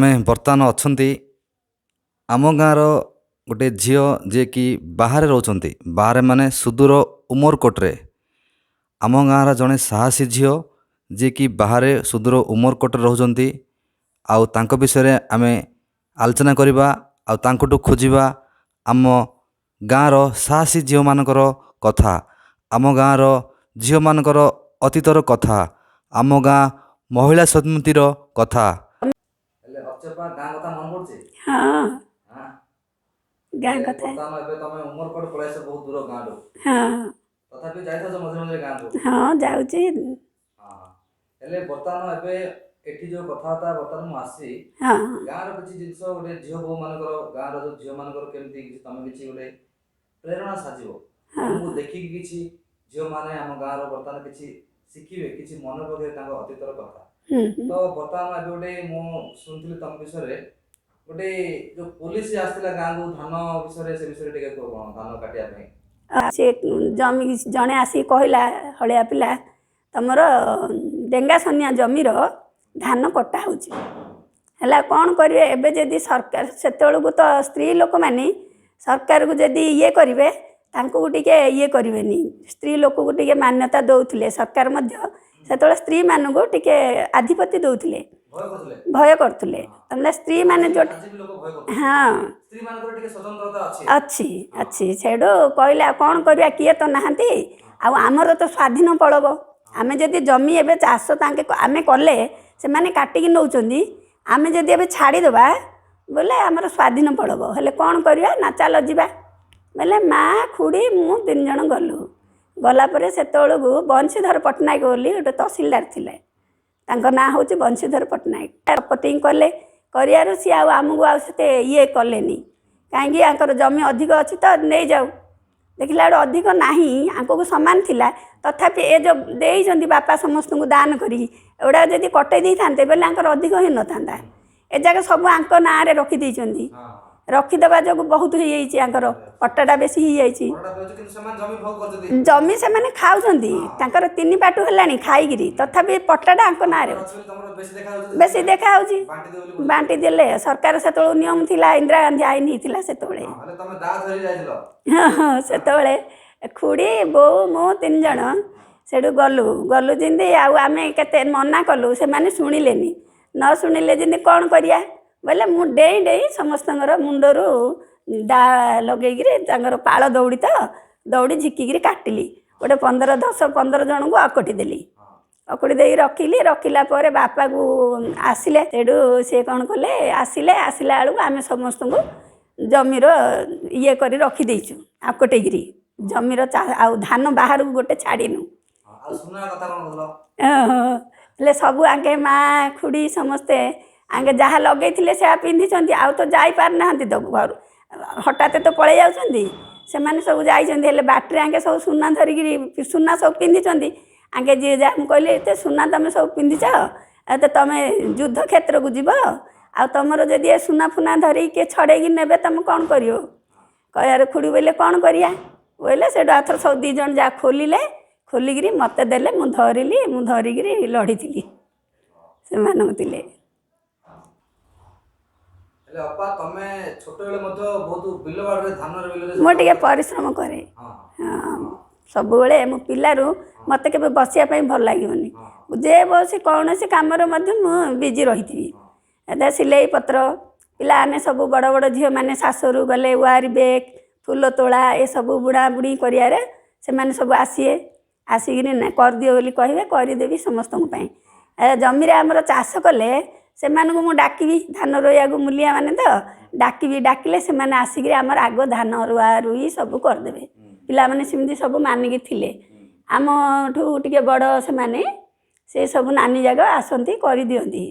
आमे बर्तमान अछंती आम गाँव गोटे झील जे कि बाहर रोचंती बाहर माने सुदूर उमरकोट्रे आम गाँव जड़े साहसी झील जे कि बाहर सुदूर उमरकोट्रे रोचंती आउ तांको विषय आमे आलोचना करवा आउ तांकोटू खोजिबा आम गाँवर साहसी झील मानकर कथा आम गाँवर झील मानकर अतीतर कथा आम गाँ महिला समितिर कथा अचेपा गाँ कथा मन पड़छे। हाँ हां गाँ कथा बर्तमान एबे तमे उमरकोट पळाइछ बहुत दूर गाँ रो। हाँ तथापि जाइछ मझे मझे गाँ को। हाँ जाऊँची। हां हेले बर्तमान एबे एठी जो कथाता बर्तमान मु आसी हाँ गाँ रो किछि जिंस गोटे झियो बो मानकर गाँ रो जो झियो मानकर केमति किछि तमे किछि गोटे प्रेरणा साजिबो तमको देखि किछि झियो माने हम गाँ रो बर्तमान किछि शिखिबे किछि मन पके तांको अतीतर कथा। तो बर्तमान एबे गोटे मु सुनथिली तम विषय गोटे जो पुलिस आसला गाँ को धान विषय से विषय टिके कोन धान काटिया पे से जमी जड़े आसिक कहला हलिया पिला तुमर डेंगा सनिया जमीर धान कटा होला कौन करेंगे एवं जदि सरकार से तो स्त्री लोक मैंने सरकार को जदि ये करेंगे तांको टिके ये करेनि स्त्री लोक को टिके मान्यता दौले सरकार से स्त्री मान को टिके आधिपत्य दौले भय करते तमें स्त्री माने जो हाँ अच्छी अच्छी सेठू कहला कौन करवा किए तो नहांती आमर तो स्वाधीन पड़ब आमे जदि जमी एबे चाष तांके आमे कले से माने काटिकी नौचंदी आमे जदि एबे छाड़ीदेबा बोले आमर स्वाधीन पड़ब हेले कौन करवा ना चल जीवा बोले माँ खुड़ी मु 3 जन गलु गलापर से बंशीधर पट्टनायक बोली गोटे तहसिलदार थिले तांको ना हूँ बंशीधर पट्टनायक रिपोर्टिंग कले कर सी आमको आते ये कलेनी कहीं जमी अधिक अच्छी तो नहीं जाऊ देखला अधिक नाही आंको सामान थिला तथापि ए जो देइछंती बापा समस्त को दान करी एवडा जदि कटै दै थांते बेले आंकर अधिक हे न थांता ए जगह सब आंक ना रे रखी दैछंती रखीदेवा जो बहुत हो जाइए आंकर पट्टाटा बेसी हो जाइए जमी से माने खाउछंती तांकर 3 पाटू हेलानी खाइगिरी तथापि पट्टाटा आंक ना रे बेसी देखा होची बांटी देले सरकार से नियम थिला इंदिरा गांधी आईन हिथिला से से खुड़ी बो मो 3 जन सेठू गलु गलु जिंदी आमे केते मना कलु से माने सुनिलेनी न सुनिले जिंदी कौन करिया बोले मु डेई डेई समस्त मुंडरू डा लगे पाल दौड़ी तो दौड़ी झिकी काटिली गोटे 10-15 जन को अकटी देली अकटी दे रखिली रखिला पर बापा को आसिले सेठू सी कौन कले आसिले आसिला बेलू आम समस्त को जमीर ये कर रखी देचु आकटेगिरी जमीर धान बाहर को गोटे छाड़ीनु सब आगे माँ खुड़ी समस्ते आगे जहाँ लगे से पिंधि आउ तो जापार ना तो घर हठात तो पड़े जाऊँगी से सब जाइए बाटर आगे सब सुना धरिकी सुना सब पिंधि आगे जी जहाँ कहले तो सुना तुम सब पिंधिच तो तुम युद्ध क्षेत्र को जीव आ तुमर जदि ए सुना फुना धरिक किए छड़े ने तुम कौन कर कह खुड़ी बोले कौन करिया बोले से आथर सब 2 जन जा खोलिले खोलिकी मत देले मु धरिकी लड़ी थी से मानते मुझे परिश्रम करे सब मो पिलू मत के बसापी भल लगे जे बस कौन सी कम बिजी रही थी सिलाई पत्र पिलाने सब बड़ बड़ झील मैंने शाशुरु गले वारी बेग फूल तोड़ा ये सब बुड़ा बुड़ी कर सब आसीए आसिक कर दिए बोली कहे करदेवी समस्त जमी आमर चाष कले से मु डाकबी धान रोया मूलिया माने तो डाकबी डाकिले से माने आसिक आमर आग धान रुआ रुई सब करदे पिला माने सिमती सब मानिकी थिले आम ठू टिके बड़ से सब नानी जाग आसती कर दियंती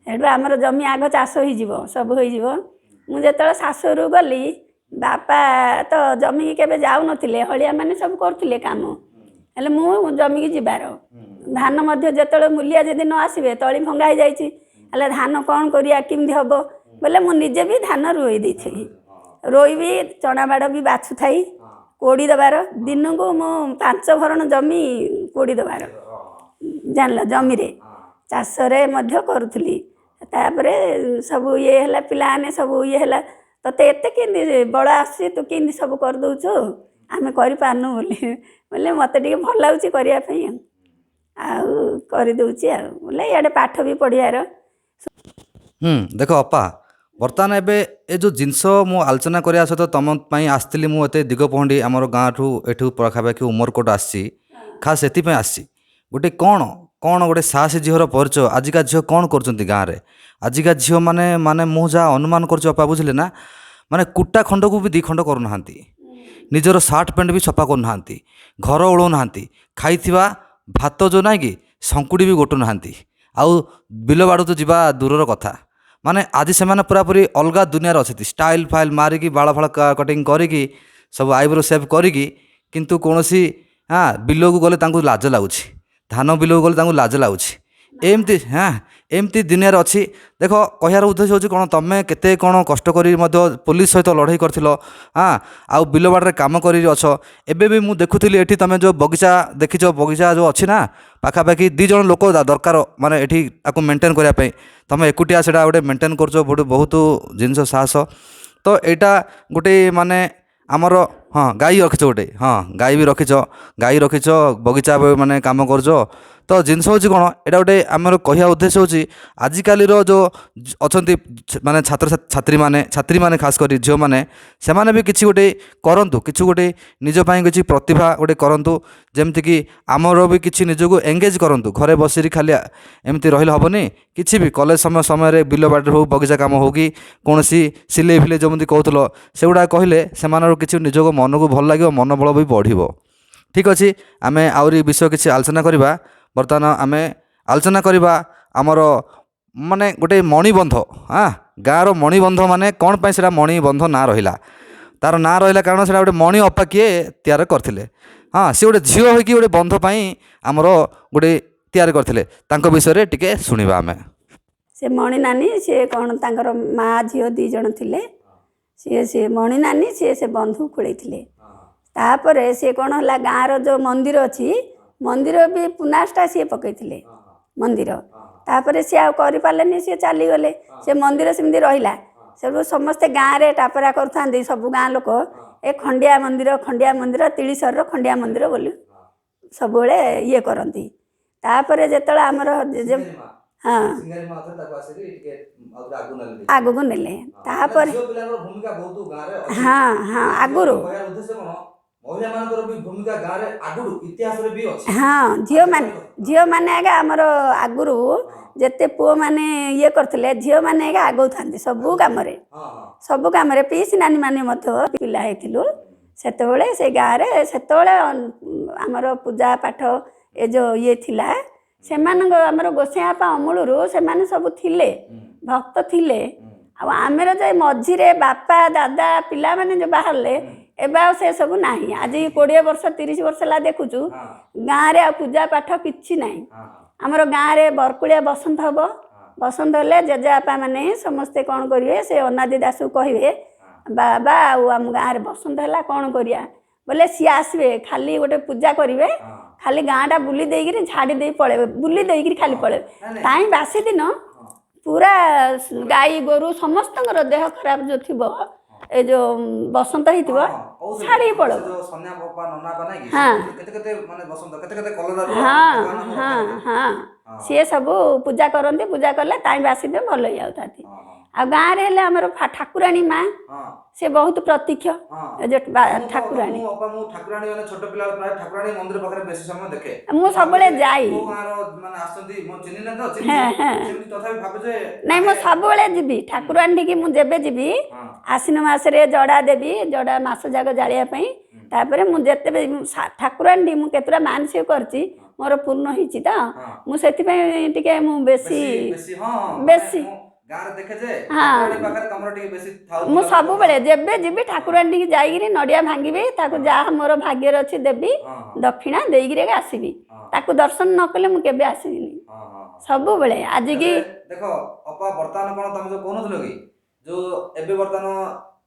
हेठू आमर जमी आग चाष हो सब हो मुझे शाशुरु गली बापा तो जमी की केबे जाऊ नथिले हलिया माने सब करथिले काम हेले मु जमी की जीवार धान मध्य जेतळे मूलिया जदि न आसीबे तळी भंगा हो जाइछि हेले धान कौन करिया किमि हम बोले मु निजे भी धान रोई देछि रोई भी चना बाड़ भी बाछु थाई कोड़ी दबार दिन को मु 5 भरण जमी कोड़ी दबार जानल जमी रे चाष रे मध्य करुथली ତାପରେ ସବୁ ଇଏ ହେଲା, ପିଲାମାନେ ସବୁ ଇଏ ହେଲା, ତତେ ଏତେ କେମିତି ବଳ ଆସୁଛି, ତୁ କେମିତି ସବୁ କରିଦେଉଛୁ, ଆମେ କରିପାରୁନୁ ବୋଲି ବୋଲେ ମୋତେ ଟିକେ ଭଲ ଲାଗୁଛି କରିବା ପାଇଁ ଆଉ କରିଦେଉଛି ଆଉ ବୋଲେ ଇଆଡ଼େ ପାଠ ବି ପଢ଼ିବାର। ଦେଖ ଅପା, ବର୍ତ୍ତମାନ ଏବେ ଏ ଯେଉଁ ଜିନିଷ ମୁଁ ଆଲୋଚନା କରିବା ସହିତ ତୁମ ପାଇଁ ଆସିଥିଲି। ମୁଁ ଏତେ ଦିଗପହଣ୍ଡି ଆମର ଗାଁଠୁ ଏଠୁ ପାଖାପାଖି ଉମରକୋଟ ଆସିଛି, ଖାସ୍ ସେଥିପାଇଁ ଆସିଛି। ଗୋଟେ କ'ଣ କ'ଣ ଗୋଟେ ସାହସୀ ଝିଅର ପରିଚୟ। ଆଜିକା ଝିଅ କ'ଣ କରୁଛନ୍ତି ଗାଁରେ? ଆଜିକା ଝିଅମାନେ ମାନେ ମୁଁ ଯାହା ଅନୁମାନ କରୁଛି ଅପା, ବୁଝିଲେ ନା, ମାନେ କୁଟା ଖଣ୍ଡକୁ ବି ଦୁଇ ଖଣ୍ଡ କରୁନାହାନ୍ତି, ନିଜର ସାର୍ଟ ପ୍ୟାଣ୍ଟ ବି ସଫା କରୁନାହାନ୍ତି, ଘର ଓଳଉନାହାନ୍ତି, ଖାଇଥିବା ଭାତ ଯେଉଁ ନାହିଁ କି ଶଙ୍କୁଡ଼ି ବି ଗୋଟୁନାହାନ୍ତି, ଆଉ ବିଲ ବାଡ଼କୁ ଯିବା ଦୂରର କଥା। ମାନେ ଆଜି ସେମାନେ ପୁରାପୁରି ଅଲଗା ଦୁନିଆରେ ଅଛନ୍ତି, ଷ୍ଟାଇଲ୍ ଫାଇଲ୍ ମାରିକି ବାଳ ଫାଳ କଟିଂ କରିକି ସବୁ ଆଇବ୍ରୋ ସେଭ୍ କରିକି, କିନ୍ତୁ କୌଣସି ବିଲକୁ ଗଲେ ତାଙ୍କୁ ଲାଜ ଲାଗୁଛି, ଧାନ ବିଲକୁ ଗଲେ ତାଙ୍କୁ ଲାଜ ଲାଗୁଛି। ଏମିତି ଏମିତି ଦୁନିଆରେ ଅଛି। ଦେଖ, କହିବାର ଉଦ୍ଦେଶ୍ୟ ହେଉଛି କ'ଣ, ତୁମେ କେତେ କ'ଣ କଷ୍ଟ କରି ମଧ୍ୟ ପୋଲିସ ସହିତ ଲଢ଼େଇ କରିଥିଲ, ଆଉ ବିଲବାଡ଼ରେ କାମ କରି ଅଛ। ଏବେ ବି ମୁଁ ଦେଖୁଥିଲି ଏଠି ତୁମେ ଯେଉଁ ବଗିଚା ଦେଖିଛ, ବଗିଚା ଯେଉଁ ଅଛି ନା, ପାଖାପାଖି 2 ଜଣ ଲୋକ ଦରକାର ମାନେ ଏଠି ତାକୁ ମେଣ୍ଟେନ୍ କରିବା ପାଇଁ। ତୁମେ ଏକୁଟିଆ ସେଇଟା ଗୋଟେ ମେଣ୍ଟେନ୍ କରୁଛ, ବହୁତ ଜିନିଷ ସାହସ। ତ ଏଇଟା ଗୋଟେ ମାନେ ଆମର ଗାଈ ରଖିଛ ଗୋଟେ, ଗାଈ ବି ରଖିଛ, ବଗିଚା ମାନେ କାମ କରୁଛ। ତ ଜିନିଷ ହେଉଛି କ'ଣ, ଏଇଟା ଗୋଟେ ଆମର କହିବା ଉଦ୍ଦେଶ୍ୟ ହେଉଛି ଆଜିକାଲିର ଯେଉଁ ଅଛନ୍ତି ମାନେ ଛାତ୍ରୀମାନେ ଖାସ୍ କରି ଝିଅମାନେ, ସେମାନେ ବି କିଛି ଗୋଟେ କରନ୍ତୁ, କିଛି ଗୋଟେ ନିଜ ପାଇଁ କିଛି ପ୍ରତିଭା ଗୋଟେ କରନ୍ତୁ, ଯେମିତିକି ଆମର ବି କିଛି ନିଜକୁ ଏଙ୍ଗେଜ୍ କରନ୍ତୁ। ଘରେ ବସିକି ଖାଲି ଏମିତି ରହିଲେ ହେବନି, କିଛି ବି କଲେଜ ସମୟରେ ବିଲ ବାଡ଼ିରେ ହେଉ, ବଗିଚା କାମ ହେଉ, କି କୌଣସି ସିଲେଇ ଫିଲେଇ ଯେମିତି କହୁଥିଲ, ସେଗୁଡ଼ା କହିଲେ ସେମାନଙ୍କର କିଛି ନିଜକୁ ମନକୁ ଭଲ ଲାଗିବ, ମନୋବଳ ବି ବଢ଼ିବ। ଠିକ୍ ଅଛି, ଆମେ ଆହୁରି ବିଷୟ କିଛି ଆଲୋଚନା କରିବା। ବର୍ତ୍ତମାନ ଆମେ ଆଲୋଚନା କରିବା ଆମର ମାନେ ଗୋଟେ ମଣିବନ୍ଧ। ଗାଁର ମଣିବନ୍ଧ ମାନେ କ'ଣ ପାଇଁ ସେଇଟା ମଣିବନ୍ଧ ନାଁ ରହିଲା? ତା'ର ନାଁ ରହିଲା କାରଣ ସେଇଟା ଗୋଟେ ମଣି ଅପା କିଏ ତିଆରି କରିଥିଲେ। ସେ ଗୋଟେ ଝିଅ ହୋଇକି ଗୋଟେ ବନ୍ଧ ପାଇଁ ଆମର ଗୋଟେ ତିଆରି କରିଥିଲେ। ତାଙ୍କ ବିଷୟରେ ଟିକେ ଶୁଣିବା ଆମେ। ସେ ମଣି ନାନୀ, ସିଏ କ'ଣ ତାଙ୍କର ମା ଝିଅ 2 ଜଣ ଥିଲେ। ସିଏ ମଣି ନାନୀ ସେ ବନ୍ଧୁ ଖୋଳେଇଥିଲେ। ତାପରେ ସିଏ କ'ଣ ହେଲା, ଗାଁର ଯେଉଁ ମନ୍ଦିର ଅଛି, ମନ୍ଦିର ବି ପୁନାସଟା ସିଏ ପକେଇଥିଲେ ମନ୍ଦିର। ତାପରେ ସିଏ ଆଉ କରିପାରିଲେନି, ସିଏ ଚାଲିଗଲେ। ସେ ମନ୍ଦିର ସେମିତି ରହିଲା। ସବୁ ସମସ୍ତେ ଗାଁରେ ଟାପରା କରୁଥାନ୍ତି, ସବୁ ଗାଁ ଲୋକ ଏ ଖଣ୍ଡିଆ ମନ୍ଦିର ତିଳିଶରର ଖଣ୍ଡିଆ ମନ୍ଦିର ବୋଲି ସବୁବେଳେ ଇଏ କରନ୍ତି। ତାପରେ ଯେତେବେଳେ ଆମର ଆଗକୁ ନେଲେ, ତାପରେ ଆଗରୁ ଝିଅମାନେ ଆଗେ ଆମର ଆଗରୁ ଯେତେ ପୁଅମାନେ ଇଏ କରିଥିଲେ, ଝିଅମାନେ ଆଗେ ଆଗଉଥାନ୍ତି ସବୁ କାମରେ। ପିଇସି ନାନୀ ମାନେ ମଧ୍ୟ ପିଲା ହେଇଥିଲୁ ସେତେବେଳେ। ସେ ଗାଁରେ ସେତେବେଳେ ଆମର ପୂଜା ପାଠ ଏ ଯେଉଁ ଇଏ ଥିଲା, ସେମାନଙ୍କ ଆମର ଗୋସାଇଁବାପା ଅମଳରୁ ସେମାନେ ସବୁ ଥିଲେ, ଭକ୍ତ ଥିଲେ। ଆଉ ଆମର ଯେ ମଝିରେ ବାପା ଦାଦା ପିଲାମାନେ ଯେଉଁ ବାହାରିଲେ, ଏବେ ଆଉ ସେ ସବୁ ନାହିଁ। ଆଜି 20 ବର୍ଷ 30 ବର୍ଷ ହେଲା ଦେଖୁଛୁ, ଗାଁରେ ଆଉ ପୂଜା ପାଠ କିଛି ନାହିଁ। ଆମର ଗାଁରେ ବରକୁଳିଆ ବସନ୍ତ ହେବ, ବସନ୍ତ ହେଲେ ଜେଜେବାପା ମାନେ ସମସ୍ତେ କ'ଣ କରିବେ, ସେ ଅନାଦି ଦାସକୁ କହିବେ, ବାବା ଆଉ ଆମ ଗାଁରେ ବସନ୍ତ ହେଲା, କ'ଣ କରିବା ବୋଲେ ସିଏ ଆସିବେ, ଖାଲି ଗୋଟେ ପୂଜା କରିବେ, ଖାଲି ଗାଁଟା ବୁଲି ଦେଇକିରି ଝାଡ଼ି ଦେଇ ପଳେଇବେ, ବୁଲି ଦେଇକିରି ଖାଲି ପଳେଇବେ। କାହିଁ ବାସି ଦିନ ପୁରା ଗାଈ ଗୋରୁ ସମସ୍ତଙ୍କର ଦେହ ଖରାପ ଯେଉଁ ଥିବ, ଏ ଯେଉଁ ବସନ୍ତ ହେଇଥିବ, ଛାଡ଼ିକି ପଳେଇବ। ସିଏ ସବୁ ପୂଜା କରନ୍ତି, ପୂଜା କଲେ ତାଇଁ ବାସି ଦିନ ଭଲ ହେଇଯାଉଥାନ୍ତି। ଆଉ ଗାଁରେ ହେଲେ ଆମର ଠାକୁରାଣୀ ମା, ସେ ବହୁତ ପ୍ରତୀକ୍ଷ। ଠାକୁରାଣୀ ମୁଁ ସବୁବେଳେ ଯାଇ, ନାଇଁ ମୁଁ ସବୁବେଳେ ଯିବି ଠାକୁରାଣୀ ଠିକି। ମୁଁ ଯେବେ ଯିବି ଆଶ୍ଵିନ ମାସରେ ଜଡ଼ା ଦେବି, ଜଡ଼ା ମାସ ଯାକ ଜାଳିବା ପାଇଁ। ତାପରେ ମୁଁ ଯେତେବେଳେ ଠାକୁରାଣୀ ମୁଁ କେତେଟା ମାନସିକ କରିଛି, ମୋର ପୂର୍ଣ୍ଣ ହେଇଛି ତ, ମୁଁ ସେଥିପାଇଁ ଟିକେ ମୁଁ ବେଶୀ ମୁଁ ସବୁବେଳେ ଯେବେ ଯିବି ଠାକୁରାଣୀ ଠିକି ଯାଇକିରି ନଡ଼ିଆ ଭାଙ୍ଗିବି, ତାକୁ ଯାହା ମୋର ଭାଗ୍ୟରେ ଅଛି ଦେବି, ଦକ୍ଷିଣା ଦେଇକିରି ଆସିବି। ତାକୁ ଦର୍ଶନ ନ କଲେ ମୁଁ କେବେ ଆସିବିନି ସବୁବେଳେ। ଆଜିକି ଦେଖ ଅପା, ବର୍ତ୍ତମାନ କ'ଣ ତମେ ଯେଉଁ କହୁନଥିଲ କି, ଯେଉଁ ଏବେ ବର୍ତ୍ତମାନ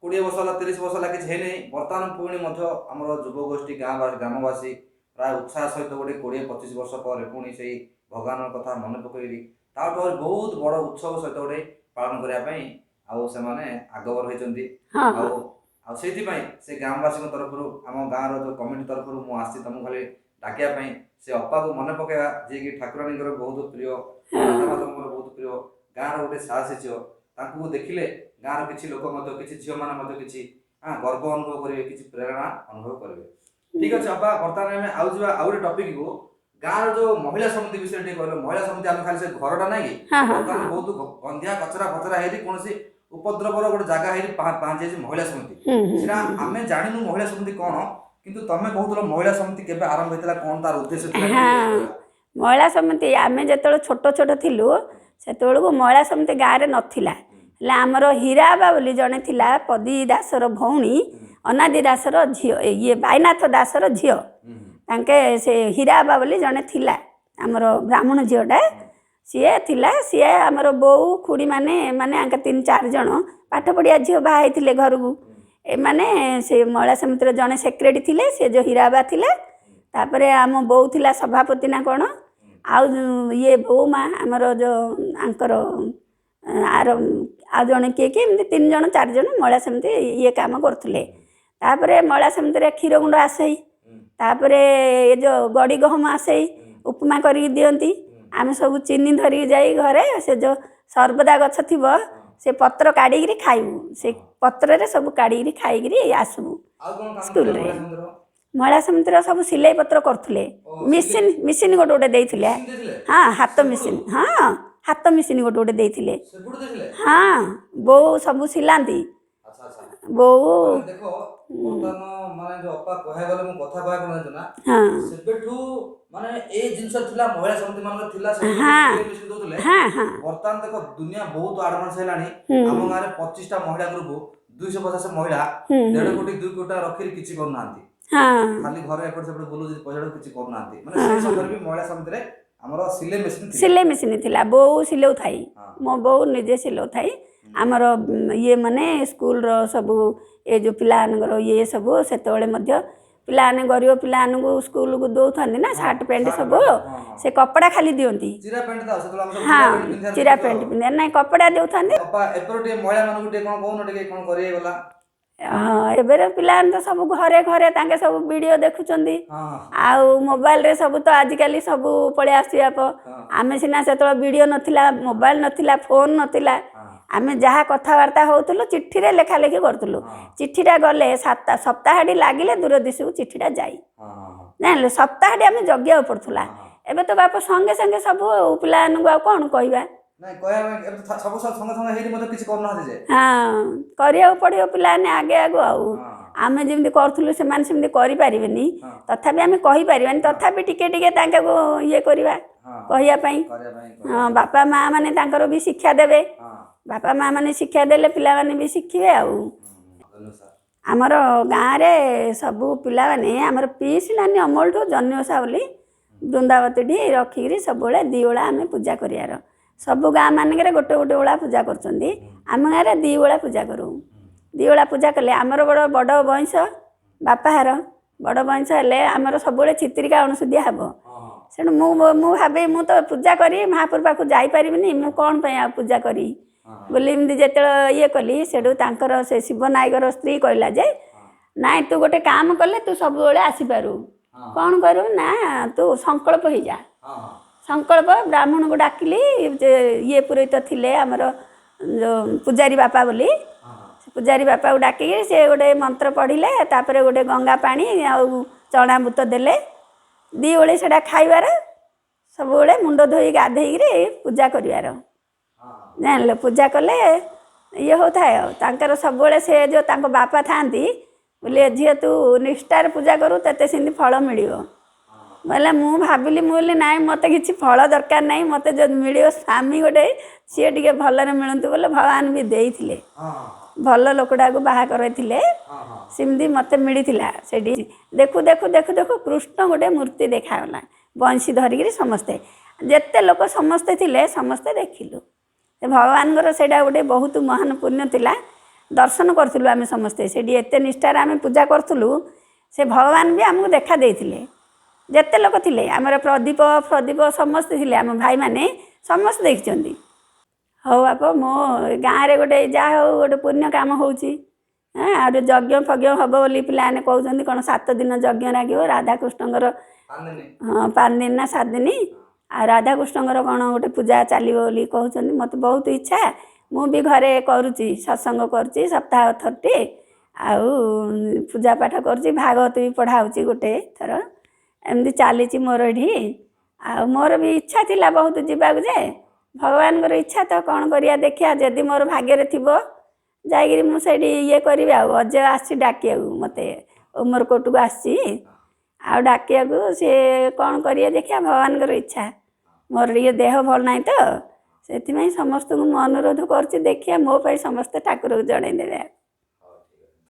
20 ବର୍ଷ ହେଲା 30 ବର୍ଷ ହେଲା କିଛି ହେଇନି, ବର୍ତ୍ତମାନ ପୁଣି ମଧ୍ୟ ଆମର ଯୁବଗୋଷ୍ଠୀ ଗ୍ରାମବାସୀ ପ୍ରାୟ ଉତ୍ସାହ ସହିତ ଗୋଟେ 20-25 ବର୍ଷ ପରେ ପୁଣି ସେଇ ଭଗବାନଙ୍କ କଥା ମନେ ପକେଇକି ତାଠୁ ଆହୁରି ବହୁତ ବଡ଼ ଉତ୍ସବ ସହିତ ଗୋଟେ ପାଳନ କରିବା ପାଇଁ ଆଉ ସେମାନେ ଆଗଭର ହୋଇଛନ୍ତି। ହଁ ଆଉ ହଁ ଆଉ ସେଇଥିପାଇଁ ସେ ଗ୍ରାମବାସୀଙ୍କ ତରଫରୁ ଆମ ଗାଁର ଯେଉଁ କମିଟି ତରଫରୁ ମୁଁ ଆସିଛି ତମକୁ ଖାଲି ଡାକିବା ପାଇଁ, ସେ ଅପାକୁ ମନେ ପକାଇବା ଯିଏକି ଠାକୁରାଣୀଙ୍କର ବହୁତ ପ୍ରିୟ, ରାଧାମାଧବଙ୍କର ବହୁତ ପ୍ରିୟ, ଗାଁର ଗୋଟେ ସାହସୀ ଝିଅ। ତାଙ୍କୁ ଦେଖିଲେ ଗାଁର କିଛି ଲୋକ ମଧ୍ୟ, କିଛି ଝିଅମାନେ ମଧ୍ୟ କିଛି ଗର୍ବ ଅନୁଭବ କରିବେ, କିଛି ପ୍ରେରଣା ଅନୁଭବ କରିବେ। ଠିକ ଅଛି ଅପା, ବର୍ତ୍ତମାନ ଆମେ ଆଉ ଯିବା ଆଉ ଗୋଟେ ଟପିକକୁ। ଗାଁର ଯୋଉ ମହିଳା ସମିତି ବିଷୟରେ ଟିକେ କହିଲେ। ମହିଳା ସମିତି ଆମେ ଖାଲି ସେ ଘରଟା ନାହିଁ କି ହଁ ହଁ ବର୍ତ୍ତମାନ ହଁ ବହୁତ ଗନ୍ଧିଆ କଚରା ଫଚରା ହେଇକି କୌଣସି ଉପଦ୍ରବର ଗୋଟେ ଜାଗା ହେଇକି ପାଞ୍ଚ ମହିଳା ସମିତି। ସେଟା ଆମେ ଜାଣିନୁ ମହିଳା ସମିତି କଣ, କିନ୍ତୁ ତମେ କହୁଥିଲ ମହିଳା ସମିତି କେବେ ଆରମ୍ଭ ହେଇଥିଲା, କଣ ତାର ଉଦ୍ଦେଶ୍ୟ ଥିଲା, ଟିକେ ହଁ କହିବା। ମହିଳା ସମିତି ଆମେ ଯେତେବେଳେ ଛୋଟ ଛୋଟ ଥିଲୁ ସେତେବେଳକୁ ମହିଳା ସମିତି ଗାଁରେ ନଥିଲା। ହେଲେ ଆମର ହୀରାବା ବୋଲି ଜଣେ ଥିଲା, ପଦୀ ଦାସର ଭଉଣୀ, ଅନାଦି ଦାସର ଝିଅ, ଇଏ ବାଇନାଥ ଦାସର ଝିଅ। ତାଙ୍କେ ସେ ହୀରାବା ବୋଲି ଜଣେ ଥିଲା, ଆମର ବ୍ରାହ୍ମଣ ଝିଅଟା ସିଏ ଥିଲା। ସିଏ ଆମର ବୋଉ ଖୁଡ଼ିମାନେ ମାନେ ଆଙ୍କ 3-4 ଜଣ ପାଠ ପଢ଼ିଆ ଝିଅ ବାହା ହେଇଥିଲେ ଘରକୁ। ଏମାନେ ସେ ମହିଳା ସମିତିର ଜଣେ ସେକ୍ରେଟାରୀ ଥିଲେ, ସେ ଯେଉଁ ହୀରାବା ଥିଲା। ତାପରେ ଆମ ବୋଉ ଥିଲା ସଭାପତି ନା କ'ଣ। ଆଉ ଇଏ ବୋଉ ମା ଆମର ଯେଉଁ ଆଙ୍କର ଆର ଆଉ ଜଣେ କିଏ କିଏ ଏମିତି 3 ଜଣ 4 ଜଣ ମହିଳା ସମିତି ଇଏ କାମ କରୁଥିଲେ। ତାପରେ ମହିଳା ସମିତିରେ କ୍ଷୀର ଗୁଣ୍ଡ ଆସେଇ, ତାପରେ ଏ ଯେଉଁ ଗଡ଼ି ଗହମ ଆସେଇ ଉପମା କରିକି ଦିଅନ୍ତି। ଆମେ ସବୁ ଚିନି ଧରିକି ଯାଇ ଘରେ ସେ ଯେଉଁ ସର୍ବଦା ଗଛ ଥିବ ସେ ପତ୍ର କାଢ଼ିକିରି ଖାଇବୁ, ସେ ପତ୍ରରେ ସବୁ କାଢ଼ିକିରି ଖାଇକିରି ଆସିବୁ ଆଉ କଣ କାମ ଥିଲା ସ୍କୁଲରେ। ମହିଳା ସମିତିର? ମହିଳା ସମିତିର ସବୁ ସିଲେଇ ପତ୍ର କରୁଥିଲେ। ମେସିନ୍ ଗୋଟେ ଗୋଟେ ଦେଇଥିଲେ। ମେସିନ୍ ଦେଇଥିଲେ ହଁ ହାତ ସେପଟୁ ମେସିନ୍, ହଁ ହାତ ମେସିନ୍ ଗୋଟେ ଗୋଟେ ଦେଇଥିଲେ। ସେପଟୁ ଦେଇଥିଲେ। ହଁ ବୋଉ ସବୁ ସିଲାନ୍ତି। ଆଚ୍ଛା ଆଚ୍ଛା। ବୋଉ ମାନେ ଦେଖ ବର୍ତ୍ତମାନ ମାନେ ଯୋଉ ଅପା କହିବାକୁ ଗଲେ, ମୁଁ କଥା କହିବାକୁ ଜାଣିଛୁ ନା, ହଁ ସେବେଠୁ ମାନେ ଏଇ ଜିନିଷ ଥିଲା ମହିଳା ସମିତି ମାନଙ୍କର ଥିଲା, ସେବେଠୁ ହଁ ସିଲେଇ ମେସିନ୍ ଦଉଥିଲେ। ହଁ ହଁ ବର୍ତ୍ତମାନ ଦେଖ ଦୁନିଆ ବହୁତ ଆଡଭାନ୍ସ ହେଲାଣି। ହୁଁ ଆମ ଗାଁରେ 25ଟା ମହିଳା ଗ୍ରୁପ, 250 ମହିଳା, ହୁଁ 1.5 କୋଟି 2 କୋଟି ଟଙ୍କା ରଖିକି କିଛି କରୁନାହାନ୍ତି। ହଁ ଖାଲି ଘରେ ଏପଟ ସେପଟ ବୁଲୁଛି, ପଇସା କିଛି କରୁନାହାନ୍ତି। ମାନେ ହଁ ସେଇ ହଁ ସମୟରେ ବି ମହିଳା ସମିତିରେ ଆମର ସିଲେଇ ମେସିନ୍ ଥିଲା। ସିଲେଇ ମେସିନ୍ ଥିଲା। ବୋଉ ସିଲଉଥାଇ, ହଁ। ମୋ ବୋଉ ନିଜେ ସିଲଉଥାଇ। ଆମର ଇଏ ମାନେ ସ୍କୁଲର ସବୁ ଏ ଯେଉଁ ପିଲାମାନଙ୍କର ଇଏ ସବୁ ସେତେବେଳେ ମଧ୍ୟ ପିଲାମାନେ ଗରିବ ପିଲାମାନଙ୍କୁ ସ୍କୁଲକୁ ଦେଉଥାନ୍ତି ନା ସାର୍ଟ ପ୍ୟାଣ୍ଟ ସବୁ, ସେ କପଡ଼ା ଖାଲି ଦିଅନ୍ତି। ଚିରା ପ୍ୟାଣ୍ଟ ତ ସେତେବେଳେ ଆମେ ସବୁ ହଁ ଚିରା ପ୍ୟାଣ୍ଟ ପିନ୍ଧିବାର ଚିରା ଦେଖିଛୁ ପ୍ୟାଣ୍ଟ ଆଉ। ପିନ୍ଧିବା ନାହିଁ, କପଡ଼ା ଦେଉଥାନ୍ତି। ଅପା ଏପର ଟିକେ ମହିଳା ମାନଙ୍କୁ ଟିକେ କଣ କହୁନ, ଟିକେ କଣ କରିବେ ଗଲା। ହଁ ଏବେର ପିଲାମାନେ ତ ସବୁ ଘରେ ଘରେ ତାଙ୍କେ ସବୁ ଭିଡ଼ିଓ ଦେଖୁଛନ୍ତି। ହଁ ଆଉ ମୋବାଇଲରେ ସବୁ ତ ଆଜିକାଲି ସବୁ ପଳେଇ ଆସୁଛି। ଆମେ ସିନା ସେତେବେଳେ ଭିଡ଼ିଓ ନଥିଲା, ମୋବାଇଲ ନଥିଲା, ଫୋନ୍ ନଥିଲା। ଆମେ ଯାହା କଥାବାର୍ତ୍ତା ହେଉଥିଲୁ ଚିଠିରେ ଲେଖା ଲେଖି କରୁଥିଲୁ। ଚିଠିଟା ଗଲେ ସପ୍ତାହଟି ଲାଗିଲେ ଦୂର ଦେଶକୁ ଚିଠିଟା ଯାଇ ଜାଣିଲେ, ସପ୍ତାହଟି ଆମେ ଜଗିବାକୁ ପଡ଼ୁଥିଲା। ଏବେ ତ ବାପ ସଙ୍ଗେ ସଙ୍ଗେ ସବୁ ପିଲାମାନଙ୍କୁ ଆଉ କ'ଣ କହିବା। ନାଇଁ କହିବା ପାଇଁ ଏବେ ତ ସବୁ ସଙ୍ଗେ ସଙ୍ଗେ ହେଇକି ମଧ୍ୟ କିଛି କରୁନାହାନ୍ତି ଯେ। ହଁ କରିବାକୁ ପଡ଼ିବ ପିଲାମାନେ ଆଗେ ଆଗ ଆଉ। ଆମେ ଯେମିତି କରୁଥିଲୁ ସେମାନେ ସେମିତି କରିପାରିବେନି, ତଥାପି ଆମେ କହିପାରିବାନି, ତଥାପି ଟିକେ ଟିକେ ତାଙ୍କୁ ଇଏ କରିବା କହିବା ପାଇଁ। ହଁ ବାପା ମାଆ ମାନେ ତାଙ୍କର ବି ଶିକ୍ଷା ଦେବେ। ବାପା ମାଆ ମାନେ ଶିକ୍ଷା ଦେଲେ ପିଲାମାନେ ବି ଶିଖିବେ ଆଉ। ଆମର ଗାଁରେ ସବୁ ପିଲାମାନେ ଆମର ପିଇସି ନାନୀ ଅମଳଠୁ ଜହ୍ନି ଓଷା ବୋଲି ବୃନ୍ଦାବତୀଠି ରଖିକିରି ସବୁବେଳେ 2 ଓଳା ଆମେ ପୂଜା କରିବାର। ସବୁ ଗାଁ ମାନଙ୍କରେ ଗୋଟେ ଗୋଟେ ଓଳା ପୂଜା କରୁଛନ୍ତି, ଆମ ଗାଁରେ 2 ଓଳା ପୂଜା କରୁ। 2 ଓଳା ପୂଜା କଲେ ଆମର ବଡ଼ ବଂଶ, ବାପାହାର ବଡ଼ ବଂଶ ହେଲେ ଆମର ସବୁବେଳେ ଚିତ୍ରିକା ଅଣସୁଧିଆ ହେବ। ସେଣୁ ମୁଁ ଭାବେ ମୁଁ ତ ପୂଜା କରି ମହାପୁର ପାଖକୁ ଯାଇପାରିବିନି, ମୁଁ କ'ଣ ପାଇଁ ଆଉ ପୂଜା କରି ବୋଲି ଏମିତି ଯେତେବେଳେ ଇଏ କଲି, ସେଠୁ ତାଙ୍କର ସେ ଶିବ ନାୟକର ସ୍ତ୍ରୀ କହିଲା ଯେ ନାଇଁ ତୁ ଗୋଟେ କାମ କଲେ ତୁ ସବୁବେଳେ ଆସିପାରୁ। କ'ଣ କରିବୁ ନା ତୁ ସଂକଳ୍ପ ହେଇଯା। ସଂକଳ୍ପ ବ୍ରାହ୍ମଣକୁ ଡାକିଲି, ଇଏ ପୁରୋହିତ ଥିଲେ ଆମର ଯେଉଁ ପୂଜାରୀ ବାପା ବୋଲି, ପୂଜାରୀ ବାପାକୁ ଡାକିକି ସେ ଗୋଟେ ମନ୍ତ୍ର ପଢ଼ିଲେ, ତାପରେ ଗୋଟେ ଗଙ୍ଗା ପାଣି ଆଉ ଚଣା ବୁଟ ଦେଲେ। 2 ଓଳି ସେଇଟା ଖାଇବାର, ସବୁବେଳେ ମୁଣ୍ଡ ଧୋଇ ଗାଧେଇକିରି ପୂଜା କରିବାର ଜାଣିଲେ। ପୂଜା କଲେ ଇଏ ହେଉଥାଏ ଆଉ। ତାଙ୍କର ସବୁବେଳେ ସେ ଯେଉଁ ତାଙ୍କ ବାପା ଥାଆନ୍ତି ବୋଲି, ଝିଅ ତୁ ନିଷ୍ଠାରେ ପୂଜା କରୁ ତତେ ସେମିତି ଫଳ ମିଳିବ। ବୋଇଲେ ମୁଁ ଭାବିଲି, ମୁଁ କହିଲି ନାଇଁ ମୋତେ କିଛି ଫଳ ଦରକାର ନାହିଁ, ମୋତେ ଯଦି ମିଳିବ ସ୍ୱାମୀ ଗୋଟେ ସିଏ ଟିକେ ଭଲରେ ମିଳନ୍ତୁ ବୋଲେ ଭଗବାନ ବି ଦେଇଥିଲେ। ଭଲ ଲୋକଟାକୁ ବାହା କରାଇଥିଲେ, ସେମିତି ମୋତେ ମିଳିଥିଲା। ସେଠି ଦେଖୁ ଦେଖୁ ଦେଖୁ ଦେଖୁ କୃଷ୍ଣ ଗୋଟେ ମୂର୍ତ୍ତି ଦେଖାଗଲା, ବଂଶୀ ଧରିକିରି ସମସ୍ତେ ଯେତେ ଲୋକ ସମସ୍ତେ ଥିଲେ ସମସ୍ତେ ଦେଖିଲୁ। ଭଗବାନଙ୍କର ସେଇଟା ଗୋଟେ ବହୁତ ମହାନ ପୁଣ୍ୟ ଥିଲା। ଦର୍ଶନ କରୁଥିଲୁ ଆମେ ସମସ୍ତେ ସେଠି, ଏତେ ନିଷ୍ଠାରେ ଆମେ ପୂଜା କରୁଥିଲୁ। ସେ ଭଗବାନ ବି ଆମକୁ ଦେଖା ଦେଇଥିଲେ। ଯେତେ ଲୋକ ଥିଲେ ଆମର ପ୍ରଦୀପ ସମସ୍ତେ ଥିଲେ ଆମ ଭାଇମାନେ ସମସ୍ତେ ଦେଖିଛନ୍ତି। ହଉ ବାପ ମୋ ଗାଁରେ ଗୋଟେ ଯାହା ହଉ ଗୋଟେ ପୁଣ୍ୟ କାମ ହେଉଛି। ଆଉ ଗୋଟେ ଯଜ୍ଞ ଫଜ୍ଞ ହେବ ବୋଲି ପିଲାମାନେ କହୁଛନ୍ତି, କ'ଣ 7 ଦିନ ଯଜ୍ଞ ଲାଗିବ ରାଧାକୃଷ୍ଣଙ୍କର। ହଁ 5 ଦିନ ନା 7 ଦିନ। ଆଉ ରାଧାକୃଷ୍ଣଙ୍କର କ'ଣ ଗୋଟେ ପୂଜା ଚାଲିବ ବୋଲି କହୁଛନ୍ତି। ମୋତେ ବହୁତ ଇଚ୍ଛା, ମୁଁ ବି ଘରେ କରୁଛି, ସତ୍ସଙ୍ଗ କରୁଛି ସପ୍ତାହ ଥରଟେ, ଆଉ ପୂଜା ପାଠ କରୁଛି, ଭାଗବତ ବି ପଢ଼ା ହେଉଛି ଗୋଟେ ଥର। ଏମିତି ଚାଲିଛି ମୋର ଏଠି। ଆଉ ମୋର ବି ଇଚ୍ଛା ଥିଲା ବହୁତ ଯିବାକୁ, ଯେ ଭଗବାନଙ୍କର ଇଚ୍ଛା ତ କ'ଣ କରିବା, ଦେଖିବା ଯଦି ମୋର ଭାଗ୍ୟରେ ଥିବ ଯାଇକିରି ମୁଁ ସେଇଠି ଇଏ କରିବି। ଆଉ ଅଜୟ ଆସିଛି ଡାକିବାକୁ ମୋତେ, ଉମରକୋଟକୁ ଆସିଛି ଆଉ ଡାକିବାକୁ। ସିଏ କ'ଣ କରିବେ ଦେଖିବା, ଭଗବାନଙ୍କର ଇଚ୍ଛା। ମୋର ଟିକେ ଦେହ ଭଲ ନାହିଁ ତ, ସେଥିପାଇଁ ସମସ୍ତଙ୍କୁ ମୁଁ ଅନୁରୋଧ କରୁଛି, ଦେଖିବା ମୋ ପାଇଁ ସମସ୍ତେ ଠାକୁରକୁ ଜଣେଇ ଦେବେ।